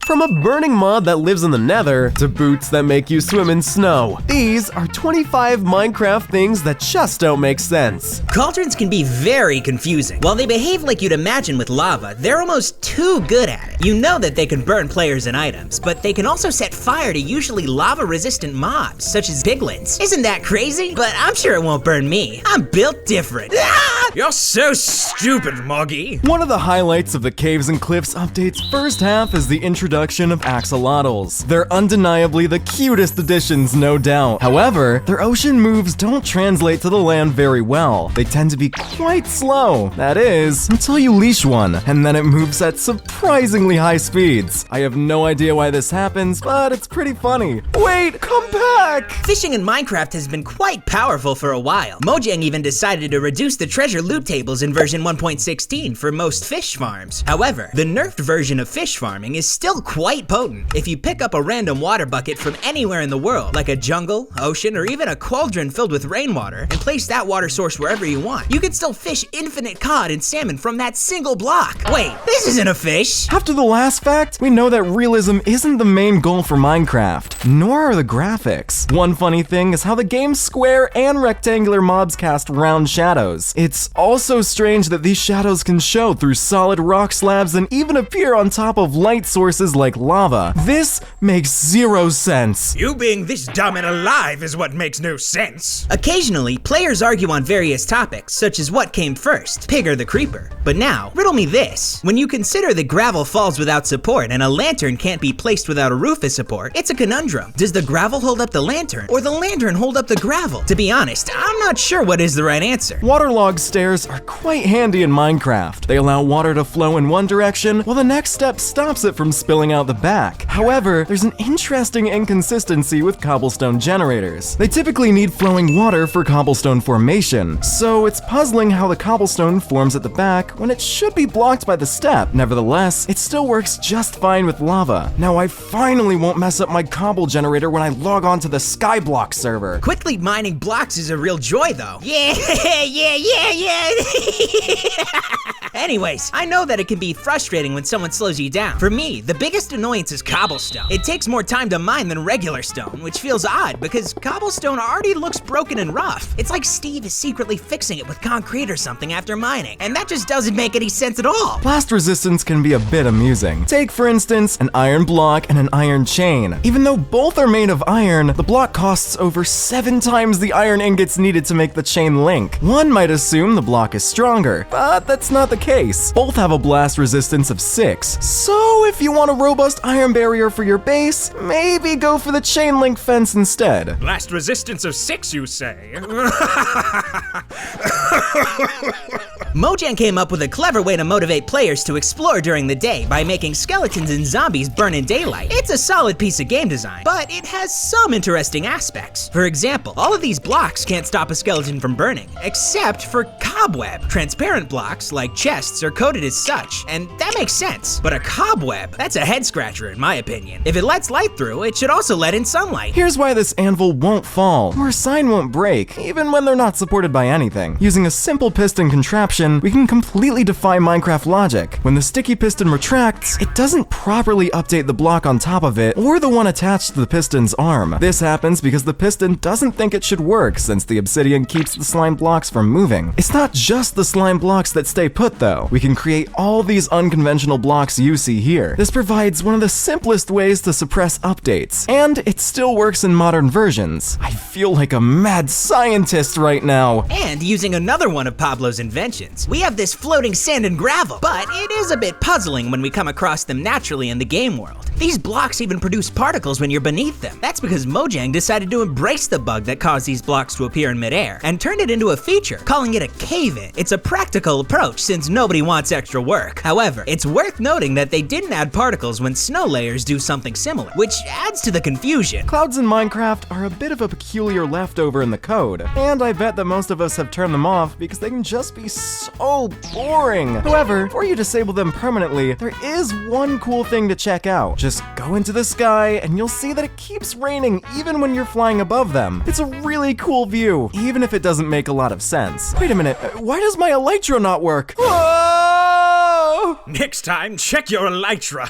From a burning mod that lives in the nether, to boots that make you swim in snow, these are 25 Minecraft things that just don't make sense. Cauldrons can be very confusing. While they behave like you'd imagine with lava, they're almost too good at it. You know that they can burn players and items, but they can also set fire to usually lava-resistant mobs, such as piglins. Isn't that crazy? But I'm sure it won't burn me. I'm built different. Ah! You're so stupid, Moggy. One of the highlights of the Caves and Cliffs update's first half is the introduction of axolotls. They're undeniably the cutest additions, no doubt. However, their ocean moves don't translate to the land very well. They tend to be quite slow. That is, until you leash one, and then it moves at surprisingly high speeds. I have no idea why this happens, but it's pretty funny. Wait, come back! Fishing in Minecraft has been quite powerful for a while. Mojang even decided to reduce the treasure loot tables in version 1.16 for most fish farms. However, the nerfed version of fish farming is still quite potent. If you pick up a random water bucket from anywhere in the world, like a jungle, ocean, or even a cauldron filled with rainwater, and place that water source wherever you want, you can still fish infinite cod and salmon from that single block. Wait, this isn't a fish! After the last fact, we know that realism isn't the main goal for Minecraft, nor are the graphics. One funny thing is how the game's square and rectangular mobs cast round shadows. It's also strange that these shadows can show through solid rock slabs and even appear on top of light sources like lava. This makes zero sense. You being this dumb and alive is what makes no sense. Occasionally, players argue on various topics, such as what came first, pig or the creeper. But now, riddle me this. When you consider that gravel falls without support and a lantern can't be placed without a roof as support, it's a conundrum. Does the gravel hold up the lantern, or the lantern hold up the gravel? To be honest, I'm not sure what is the right answer. Waterlogged stairs are quite handy in Minecraft. They allow water to flow in one direction, while the next step stops it from spilling out the back. However, there's an interesting inconsistency with cobblestone generators. They typically need flowing water for cobblestone formation, so it's puzzling how the cobblestone forms at the back when it should be blocked by the step. Nevertheless, it still works just fine with lava. Now I finally won't mess up my cobble generator when I log on to the Skyblock server. Quickly mining blocks is a real joy though. Yeah. Anyways, I know that it can be frustrating when someone slows you down. For me, the biggest annoyance is cobblestone. It takes more time to mine than regular stone, which feels odd because cobblestone already looks broken and rough. It's like Steve is secretly fixing it with concrete or something after mining, and that just doesn't make any sense at all. Blast resistance can be a bit amusing. Take, for instance, an iron block and an iron chain. Even though both are made of iron, the block costs over 7 times the iron ingots needed to make the chain link. One might assume the block is stronger, but that's not the case. Both have a blast resistance of 6, so if you want a robust iron barrier for your base, maybe go for the chain link fence instead. Blast resistance of 6, you say? Mojang came up with a clever way to motivate players to explore during the day by making skeletons and zombies burn in daylight. It's a solid piece of game design, but it has some interesting aspects. For example, all of these blocks can't stop a skeleton from burning, except for cobweb. Transparent blocks, like chests, are coated as such, and that makes sense. But a cobweb, that's a head scratcher in my opinion. If it lets light through, it should also let in sunlight. Here's why this anvil won't fall, or a sign won't break, even when they're not supported by anything. Using a simple piston contraption, we can completely defy Minecraft logic. When the sticky piston retracts, it doesn't properly update the block on top of it, or the one attached to the piston's arm. This happens because the piston doesn't think it should work, since the obsidian keeps the slime blocks from moving. It's not just the slime blocks that stay put though. We can create all these unconventional blocks you see here. This provides one of the simplest ways to suppress updates, and it still works in modern versions. I feel like a mad scientist right now. And using another one of Pablo's inventions, we have this floating sand and gravel, but it is a bit puzzling when we come across them naturally in the game world. These blocks even produce particles when you're beneath them. That's because Mojang decided to embrace the bug that caused these blocks to appear in midair and turned it into a feature, calling it a cave-in. It's a practical approach since nobody wants extra work. However, it's worth noting that they didn't add particles when snow layers do something similar, which adds to the confusion. Clouds in Minecraft are a bit of a peculiar leftover in the code, and I bet that most of us have turned them off because they can just be so boring. However, before you disable them permanently, there is one cool thing to check out. Just go into the sky and you'll see that it keeps raining even when you're flying above them. It's a really cool view, even if it doesn't make a lot of sense. Wait a minute, why does my elytra not work? Whoa! No! Next time, check your elytra.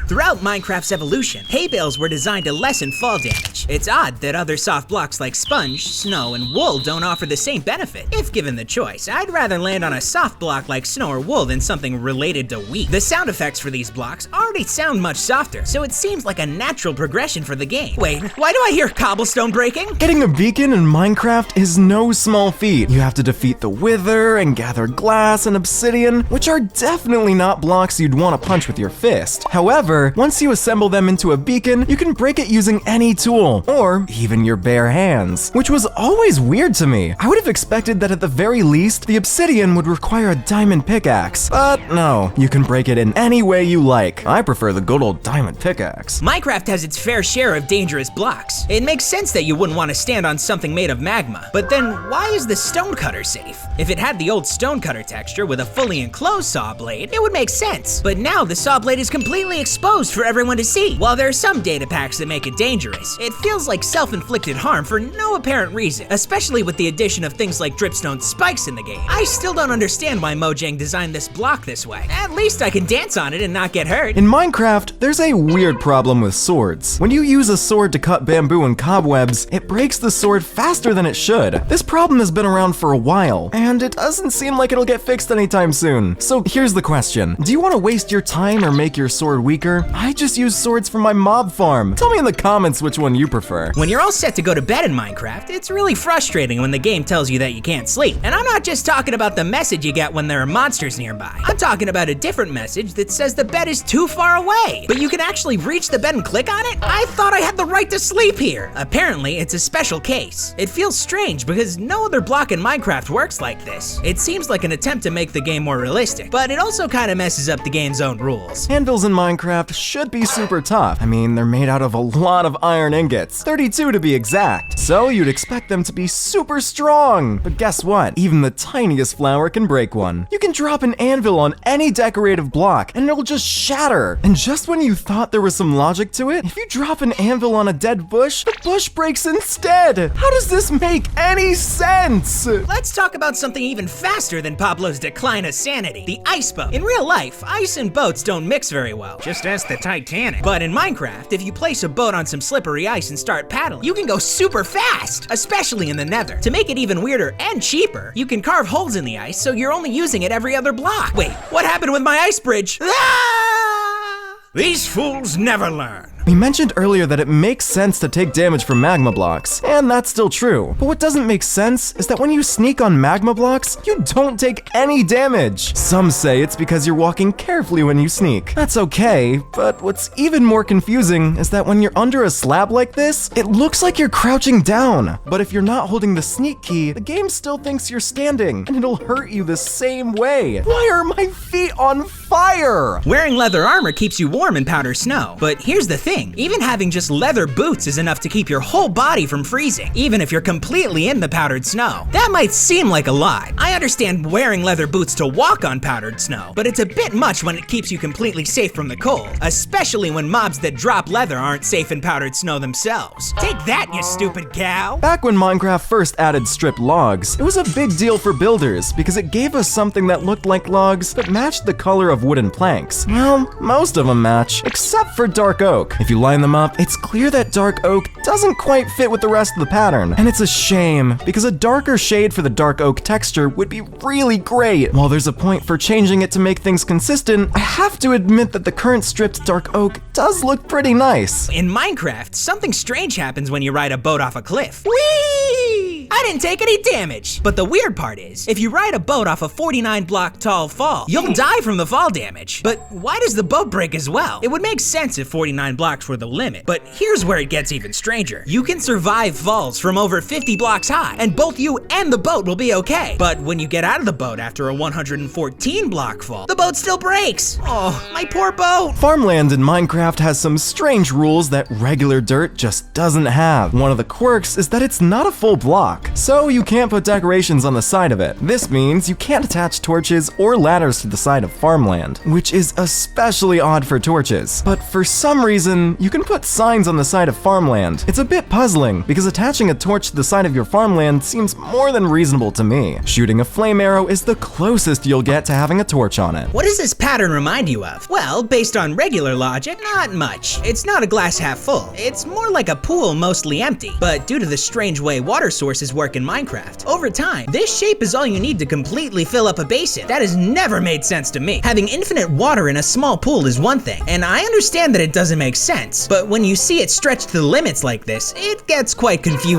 Throughout Minecraft's evolution, hay bales were designed to lessen fall damage. It's odd that other soft blocks like sponge, snow, and wool don't offer the same benefit. If given the choice, I'd rather land on a soft block like snow or wool than something related to wheat. The sound effects for these blocks already sound much softer, so it seems like a natural progression for the game. Wait, why do I hear cobblestone breaking? Getting a beacon in Minecraft is no small feat. You have to defeat the wither and gather glass and obsidian, which are definitely not blocks you'd want to punch with your fist. However, once you assemble them into a beacon, you can break it using any tool, or even your bare hands, which was always weird to me. I would have expected that at the very least, the obsidian would require a diamond pickaxe, but no, you can break it in any way you like. I prefer the good old diamond pickaxe. Minecraft has its fair share of dangerous blocks. It makes sense that you wouldn't want to stand on something made of magma, but then why is the stonecutter safe? If it had the old stonecutter texture with a fully enclosed saw blade, it would make sense. But now the saw blade is completely exposed for everyone to see. While there are some data packs that make it dangerous, it feels like self-inflicted harm for no apparent reason, especially with the addition of things like dripstone spikes in the game. I still don't understand why Mojang designed this block this way. At least I can dance on it and not get hurt. In Minecraft, there's a weird problem with swords. When you use a sword to cut bamboo and cobwebs, it breaks the sword faster than it should. This problem has been around for a while, and it doesn't seem like it'll get fixed anytime soon. So here's the question. Do you want to waste your time or make your sword weaker? I just use swords for my mob farm. Tell me in the comments which one you prefer. When you're all set to go to bed in Minecraft, it's really frustrating when the game tells you that you can't sleep. And I'm not just talking about the message you get when there are monsters nearby. I'm talking about a different message that says the bed is too far away, but you can actually reach the bed and click on it? I thought I had the right to sleep here. Apparently, it's a special case. It feels strange because no other block in Minecraft works like this. It seems like an attempt to make the game more realistic, but it also kind of messes up the game's own rules. Anvils in Minecraft should be super tough. I mean, they're made out of a lot of iron ingots, 32 to be exact. So you'd expect them to be super strong. But guess what? Even the tiniest flower can break one. You can drop an anvil on any decorative block and it'll just shatter. And just when you thought there was some logic to it, if you drop an anvil on a dead bush, the bush breaks instead. How does this make any sense? Let's talk about something even faster than Pablo's decline of sanity, the ice boat. In real life, ice and boats don't mix very well. Just ask the Titanic. But in Minecraft, if you place a boat on some slippery ice and start paddling, you can go super fast, especially in the nether. To make it even weirder and cheaper, you can carve holes in the ice so you're only using it every other block. Wait, what happened with my ice bridge? Ah! These fools never learn. We mentioned earlier that it makes sense to take damage from magma blocks, and that's still true. But what doesn't make sense is that when you sneak on magma blocks, you don't take any damage. Some say it's because you're walking carefully when you sneak. That's okay, but what's even more confusing is that when you're under a slab like this, it looks like you're crouching down. But if you're not holding the sneak key, the game still thinks you're standing, and it'll hurt you the same way. Why are my feet on fire? Wearing leather armor keeps you warm in powder snow, but here's the thing. Even having just leather boots is enough to keep your whole body from freezing, even if you're completely in the powdered snow. That might seem like a lot. I understand wearing leather boots to walk on powdered snow, but it's a bit much when it keeps you completely safe from the cold, especially when mobs that drop leather aren't safe in powdered snow themselves. Take that, you stupid cow! Back when Minecraft first added stripped logs, it was a big deal for builders because it gave us something that looked like logs but matched the color of wooden planks. Well, most of them match, except for dark oak. If you line them up, it's clear that dark oak doesn't quite fit with the rest of the pattern. And it's a shame, because a darker shade for the dark oak texture would be really great. While there's a point for changing it to make things consistent, I have to admit that the current stripped dark oak does look pretty nice. In Minecraft, something strange happens when you ride a boat off a cliff. Whee! I didn't take any damage. But the weird part is, if you ride a boat off a 49 block tall fall, you'll die from the fall damage. But why does the boat break as well? It would make sense if 49 blocks were the limit, but here's where it gets even stranger. You can survive falls from over 50 blocks high, and both you and the boat will be okay. But when you get out of the boat after a 114 block fall, the boat still breaks. Oh, my poor boat. Farmland in Minecraft has some strange rules that regular dirt just doesn't have. One of the quirks is that it's not a full block. block, so you can't put decorations on the side of it. This means you can't attach torches or ladders to the side of farmland, which is especially odd for torches. But for some reason, you can put signs on the side of farmland. It's a bit puzzling, because attaching a torch to the side of your farmland seems more than reasonable to me. Shooting a flame arrow is the closest you'll get to having a torch on it. What does this pattern remind you of? Well, based on regular logic, not much. It's not a glass half full. It's more like a pool mostly empty. But due to the strange way water sources work in Minecraft, over time, this shape is all you need to completely fill up a basin. That has never made sense to me. Having infinite water in a small pool is one thing, and I understand that it doesn't make sense, but when you see it stretched to the limits like this, it gets quite confusing.